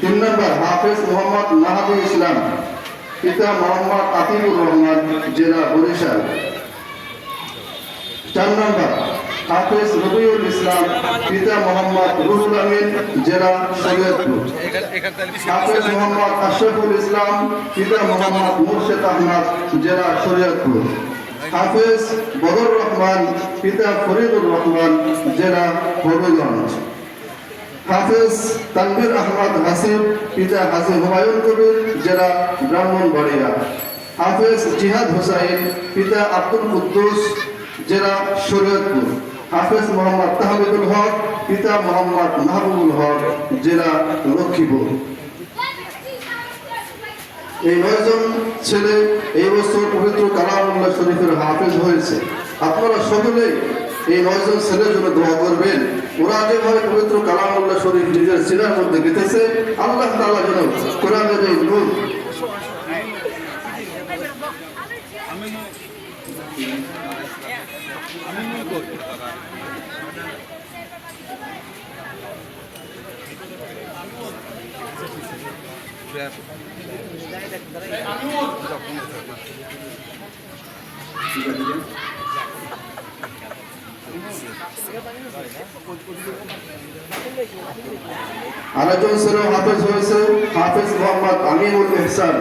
3 নম্বর হাফেজ মোহাম্মদ মাহাদি ইসলাম, পিতা মোহাম্মদ আতিকুর রহমান, জেলা বরিশাল। 4 নম্বর হাফেজ রবিউল ইসলাম, পিতা মোহাম্মদ রুহুল আমিন, জেলা শরীয়তপুর। হাফেজ মোহাম্মদ আশরাফুল ইসলাম, পিতা মোহাম্মদ মুর্শেদ আহমদ, জেলা শরীয়তপুর। হাফেজ বদর রহমান, পিতা ফরিদুর রহমান, জেলা হবিগঞ্জ। হাফেজ তানভীর আহমদ হাসিব, পিতা হাজি হুমায়ুন কবির, জেলা ব্রাহ্মণবাড়িয়া। হাফেজ জিহাদ হোসাইন, পিতা আব্দুল কুদ্দুস, জেলা শরীয়তপুর। হাফেজ মোহাম্মদ তাহমিদুল হক, পিতা মোহাম্মদ মাহবুবুল হক, জেলা লক্ষ্মীপুর। এই 9 জন ছেলে এই বছর পবিত্র কালামুল্লাহ শরীফের হাফেজ হয়েছে। আপনারা সকলে এই 9 জন ছেলের জন্য দোয়া করবেন। ওরা যেভাবে পবিত্র কালামুল্লাহ শরীফ নিজের সিনার মধ্যে গেঁথেছে, আল্লাহ তাআলা যেন কোরআনের এই নূর আরেকজন ছেলে হাফেজ হয়েছে, হাফেজ মোহাম্মদ আমিনুল ইহসান।